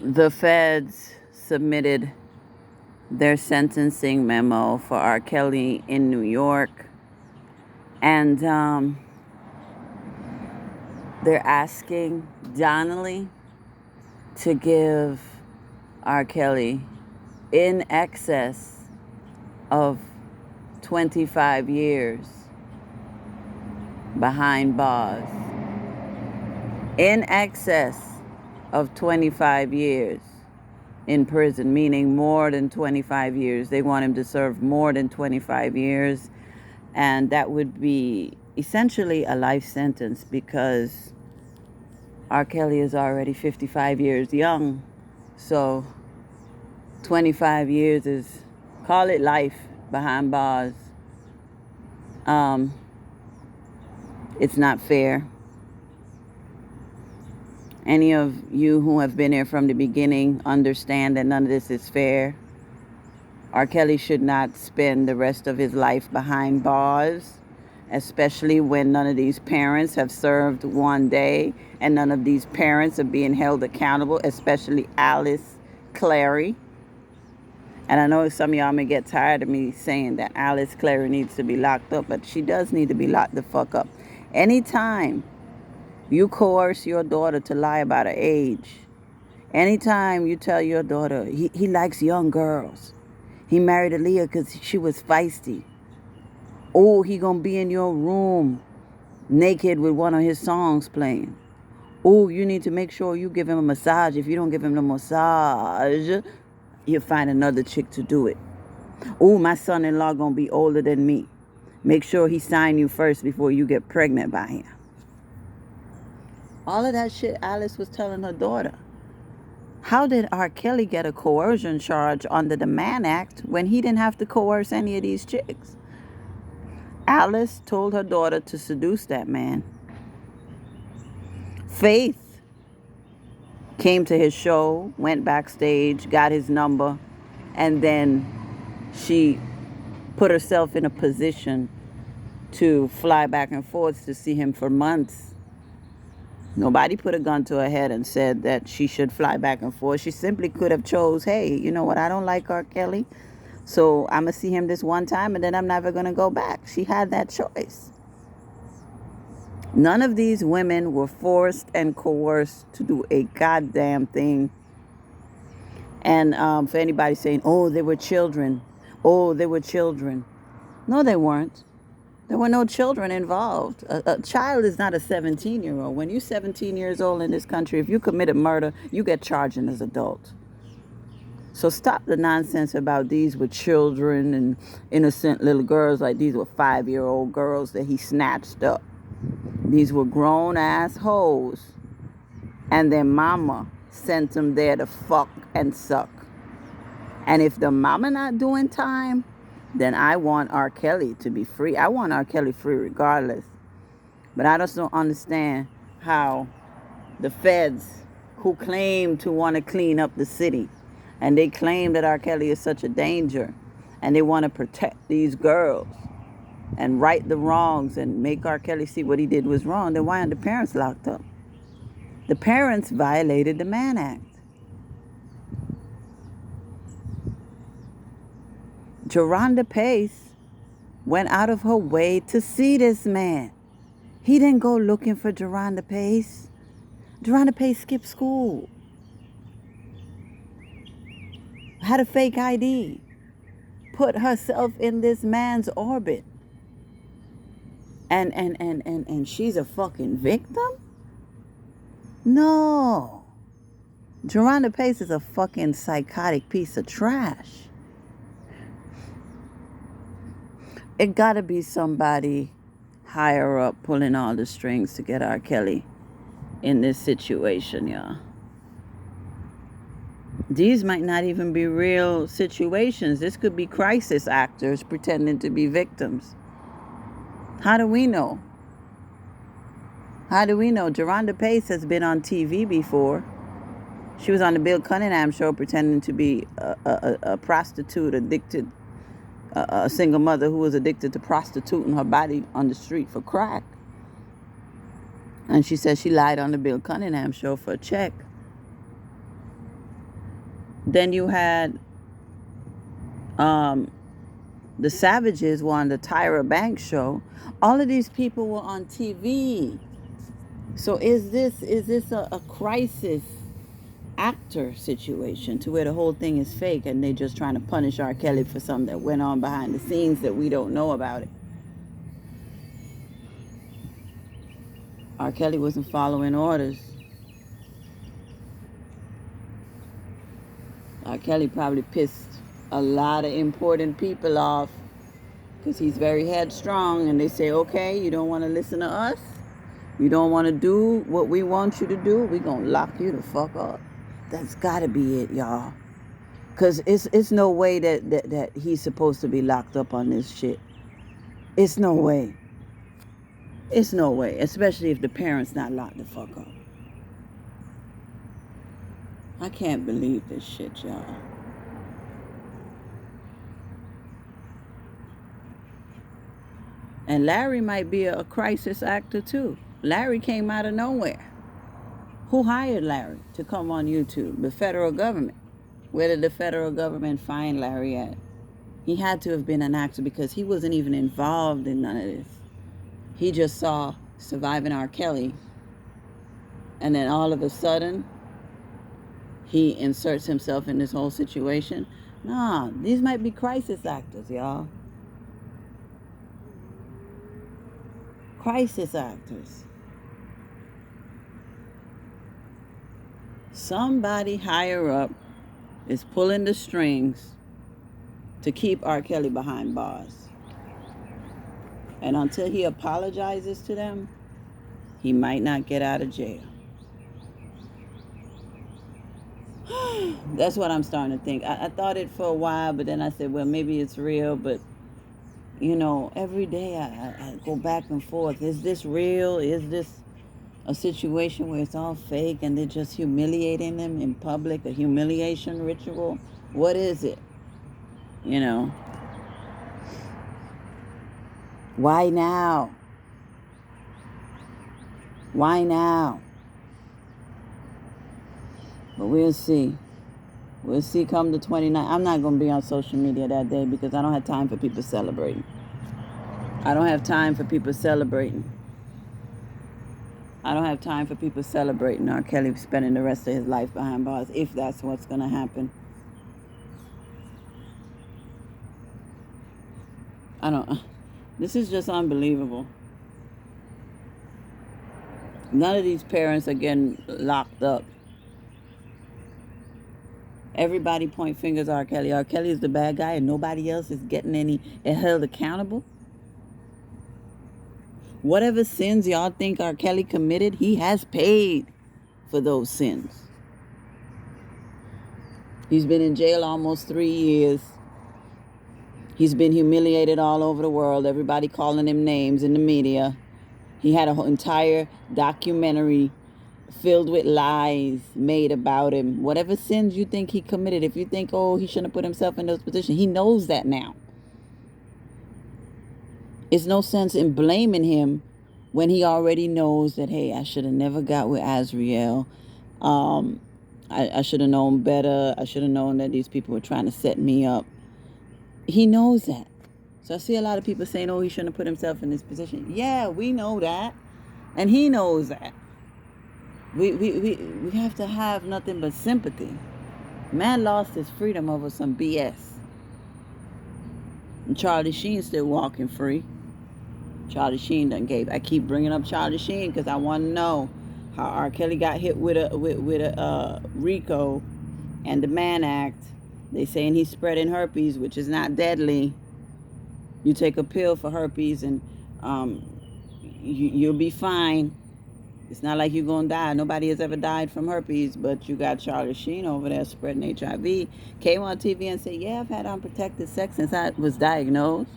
The feds submitted their sentencing memo for R. Kelly in New York, and they're asking Donnelly to give R. Kelly in excess of 25 years behind bars. In excess of 25 years in prison, meaning more than 25 years. They want him to serve more than 25 years. And that would be essentially a life sentence because R. Kelly is already 55 years young. So 25 years is, call it life behind bars. It's not fair. Any of you who have been here from the beginning understand that none of this is fair. R. Kelly should not spend the rest of his life behind bars, especially when none of these parents have served one day and none of these parents are being held accountable, especially Alice Clary. And I know some of y'all may get tired of me saying that Alice Clary needs to be locked up, but she does need to be locked the fuck up. Anytime you coerce your daughter to lie about her age, anytime you tell your daughter he likes young girls, he married Aaliyah because she was feisty. Oh, he gonna be in your room naked with one of his songs playing. Oh, you need to make sure you give him a massage. If you don't give him the massage, you'll find another chick to do it. Oh, my son-in-law gonna be older than me. Make sure he sign you first before you get pregnant by him. All of that shit Alice was telling her daughter. How did R. Kelly get a coercion charge under the Mann Act when he didn't have to coerce any of these chicks? Alice told her daughter to seduce that man. Faith came to his show, went backstage, got his number, and then she put herself in a position to fly back and forth to see him for months. Nobody put a gun to her head and said that she should fly back and forth. She simply could have chose, hey, you know what, I don't like R. Kelly, so I'm going to see him this one time and then I'm never going to go back. She had that choice. None of these women were forced and coerced to do a goddamn thing. And for anybody saying, oh, they were children. Oh, they were children. No, they weren't. There were no children involved. A child is not a 17-year-old. When you're 17 years old in this country, if you commit a murder, you get charged as an adult. So stop the nonsense about these were children and innocent little girls, like these were 5-year-old girls that he snatched up. These were grown-ass hoes. And their mama sent them there to fuck and suck. And if the mama not doing time, then I want R. Kelly to be free. I want R. Kelly free regardless. But I just don't understand how the feds, who claim to want to clean up the city, and they claim that R. Kelly is such a danger, and they want to protect these girls and right the wrongs and make R. Kelly see what he did was wrong, then why aren't the parents locked up? The parents violated the Mann Act. Geronda Pace went out of her way to see this man. He didn't go looking for Geronda Pace. Geronda Pace skipped school. Had a fake ID. Put herself in this man's orbit. And she's a fucking victim? No. Geronda Pace is a fucking psychotic piece of trash. It gotta be somebody higher up pulling all the strings to get R. Kelly in this situation, y'all. These might not even be real situations. This could be crisis actors pretending to be victims. How do we know? How do we know? Geronda Pace has been on TV before. She was on the Bill Cunningham show pretending to be a prostitute addicted, a single mother who was addicted to prostituting her body on the street for crack. And she said she lied on the Bill Cunningham show for a check. Then you had um, the Savages were on the Tyra Banks show. All of these people were on TV. So is this a crisis actor situation to where the whole thing is fake and they just trying to punish R. Kelly for something that went on behind the scenes that we don't know about it? R. Kelly wasn't following orders. R. Kelly probably pissed a lot of important people off because he's very headstrong, and they say, okay, you don't want to listen to us, you don't want to do what we want you to do, we gonna lock you the fuck up. That's gotta be it, y'all. Because it's no way that he's supposed to be locked up on this shit. It's no way. It's no way, especially if the parents not locked the fuck up. I can't believe this shit, y'all. And Larry might be a crisis actor too. Larry came out of nowhere. Who hired Larry to come on YouTube? The federal government. Where did the federal government find Larry at? He had to have been an actor because he wasn't even involved in none of this. He just saw Surviving R. Kelly, and then all of a sudden, he inserts himself in this whole situation. Nah, these might be crisis actors, y'all. Crisis actors. Somebody higher up is pulling the strings to keep R. Kelly behind bars. And until he apologizes to them, he might not get out of jail. That's what I'm starting to think. I thought it for a while, but then I said, well, maybe it's real. But, you know, every day I go back and forth. Is this real? Is this a situation where it's all fake and they're just humiliating them in public, a humiliation ritual? What is it? You know? Why now? Why now? But we'll see. We'll see come the 29th. I'm not going to be on social media that day because I don't have time for people celebrating. I don't have time for people celebrating. I don't have time for people celebrating R. Kelly spending the rest of his life behind bars, if that's what's going to happen. This is just unbelievable. None of these parents are getting locked up. Everybody point fingers at R. Kelly. R. Kelly is the bad guy and nobody else is getting held accountable. Whatever sins y'all think R. Kelly committed, he has paid for those sins. He's been in jail almost 3 years. He's been humiliated all over the world. Everybody calling him names in the media. He had an entire documentary filled with lies made about him. Whatever sins you think he committed, if you think, oh, he shouldn't have put himself in those positions, he knows that now. It's no sense in blaming him when he already knows that, hey, I should have never got with Azriel. I should have known better. I should have known that these people were trying to set me up. He knows that. So I see a lot of people saying, oh, he shouldn't have put himself in this position. Yeah, we know that. And he knows that. We have to have nothing but sympathy. Man lost his freedom over some BS. And Charlie Sheen's still walking free. Charlie Sheen done gave. I keep bringing up Charlie Sheen because I want to know how R. Kelly got hit with a RICO and the Mann Act. They saying he's spreading herpes, which is not deadly. You take a pill for herpes and you'll be fine. It's not like you're going to die. Nobody has ever died from herpes, but you got Charlie Sheen over there spreading HIV. Came on TV and said, yeah, I've had unprotected sex since I was diagnosed.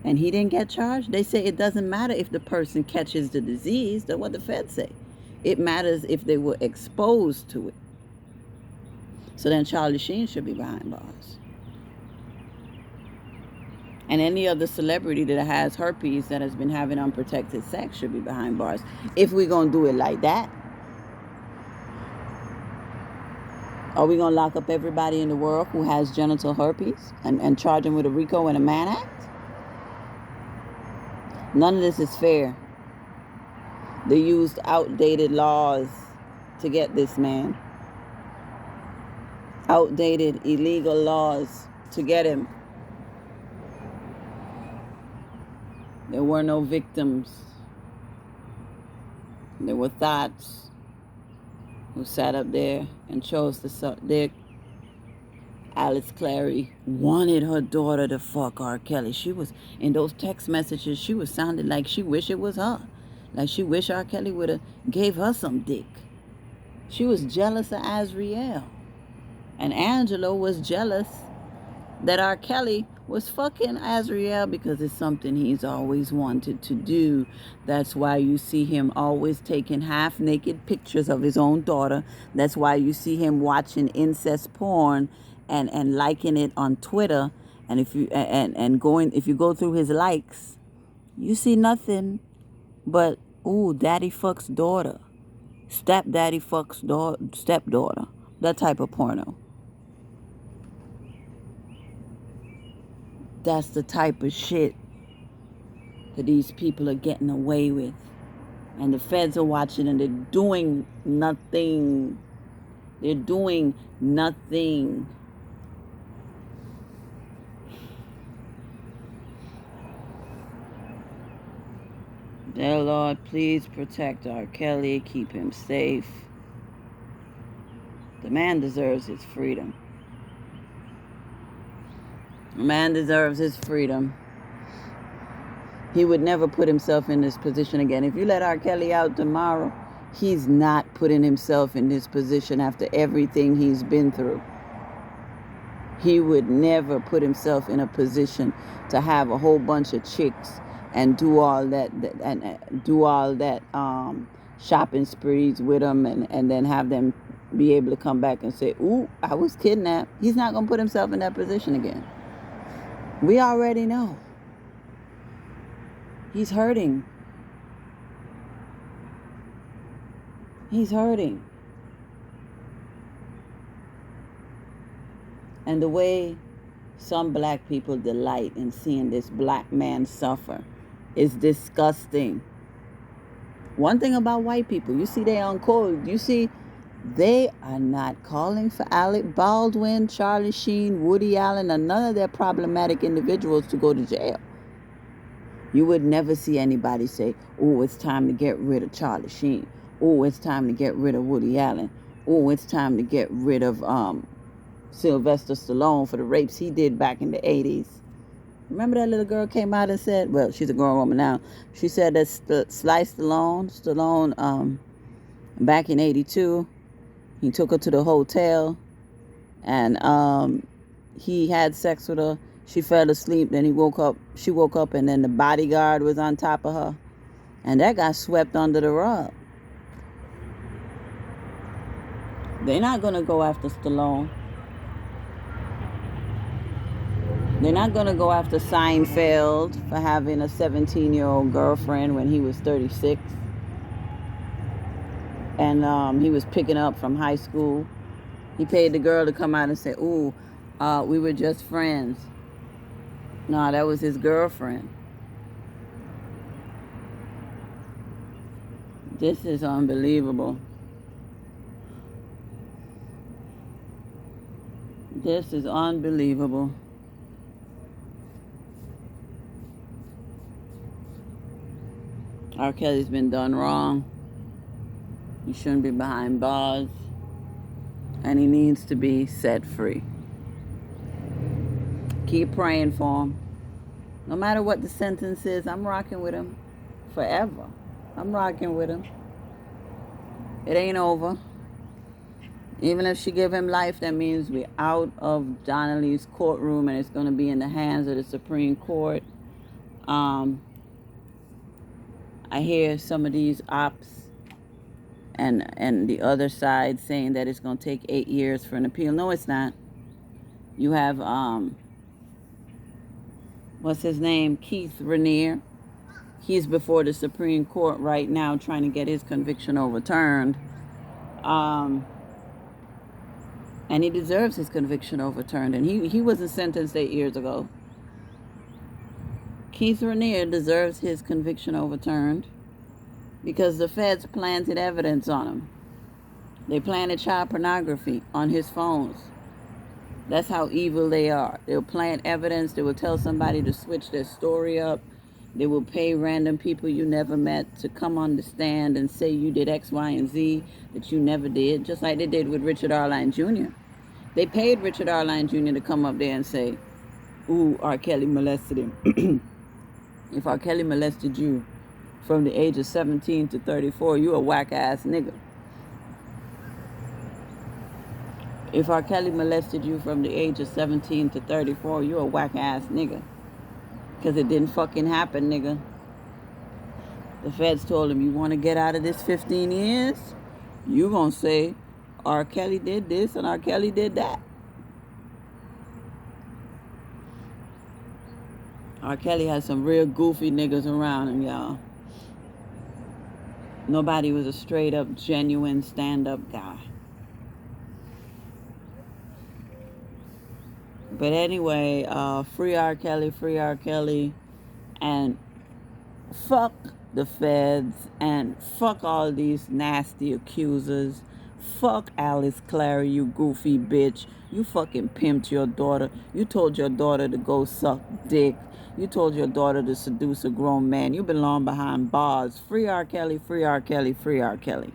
And he didn't get charged. They say it doesn't matter if the person catches the disease. That's what the feds say. It matters if they were exposed to it. So then Charlie Sheen should be behind bars. And any other celebrity that has herpes that has been having unprotected sex should be behind bars. If we're going to do it like that. Are we going to lock up everybody in the world who has genital herpes and charge them with a RICO and a Mann Act? None of this is fair. They used outdated laws to get this man. Outdated, illegal laws to get him. There were no victims. There were thoughts who sat up there and chose to suck dick. Alice Clary wanted her daughter to fuck R.Kelly. She was, in those text messages, she was sounding like she wished it was her. Like she wished R.Kelly would have gave her some dick. She was jealous of Azriel. And Angelo was jealous that R.Kelly was fucking Azriel because it's something he's always wanted to do. That's why you see him always taking half-naked pictures of his own daughter. That's why you see him watching incest porn and liking it on Twitter. And if you if you go through his likes, you see nothing but ooh, daddy fucks daughter, stepdaddy fucks stepdaughter, that type of porno. That's the type of shit that these people are getting away with. And the feds are watching and they're doing nothing. They're doing nothing. Dear Lord, please protect R.Kelly, keep him safe. The man deserves his freedom. The man deserves his freedom. He would never put himself in this position again. If you let R.Kelly out tomorrow, he's not putting himself in this position after everything he's been through. He would never put himself in a position to have a whole bunch of chicks and do all that shopping sprees with them and then have them be able to come back and say, ooh, I was kidnapped. He's not going to put himself in that position again. We already know. He's hurting. He's hurting. And the way some black people delight in seeing this black man suffer is disgusting. One thing about white people, you see they on code. You see they are not calling for Alec Baldwin, Charlie Sheen, Woody Allen, or none of their problematic individuals to go to jail. You would never see anybody say, oh, it's time to get rid of Charlie Sheen. Oh, it's time to get rid of Woody Allen. Oh, it's time to get rid of Sylvester Stallone for the rapes he did back in the 80s. Remember that little girl came out and said, well, she's a grown woman now. She said that Sly Stallone, back in 82, he took her to the hotel and he had sex with her. She fell asleep, then she woke up, and then the bodyguard was on top of her. And that got swept under the rug. They're not going to go after Stallone. They're not going to go after Seinfeld for having a 17-year-old girlfriend when he was 36. And he was picking up from high school. He paid the girl to come out and say, ooh, we were just friends. No, that was his girlfriend. This is unbelievable. This is unbelievable. R.Kelly's been done wrong. He shouldn't be behind bars. And he needs to be set free. Keep praying for him. No matter what the sentence is, I'm rocking with him forever. I'm rocking with him. It ain't over. Even if she give him life, that means we're out of Donnelly's courtroom and it's going to be in the hands of the Supreme Court. I hear some of these ops and the other side saying that it's going to take 8 years for an appeal. No, it's not. You have, what's his name? Keith Raniere. He's before the Supreme Court right now trying to get his conviction overturned. And he deserves his conviction overturned. And he wasn't sentenced 8 years ago. Keith Raniere deserves his conviction overturned because the feds planted evidence on him. They planted child pornography on his phones. That's how evil they are. They'll plant evidence. They will tell somebody to switch their story up. They will pay random people you never met to come on the stand and say you did X, Y, and Z that you never did, just like they did with Richard Arline Jr. They paid Richard Arline Jr. to come up there and say, ooh, R.Kelly molested him. If R.Kelly molested you from the age of 17 to 34, you a whack-ass nigga. If R.Kelly molested you from the age of 17 to 34, you a whack-ass nigga. Because it didn't fucking happen, nigga. The feds told him, you want to get out of this 15 years? You gonna say, R.Kelly did this and R.Kelly did that. R.Kelly has some real goofy niggas around him, y'all. Nobody was a straight up, genuine stand-up guy. But anyway, free R. Kelly, and fuck the feds, and fuck all these nasty accusers. Fuck Alice Clary, you goofy bitch. You fucking pimped your daughter. You told your daughter to go suck dick. You told your daughter to seduce a grown man. You belong behind bars. Free R. Kelly, free R. Kelly, free R. Kelly.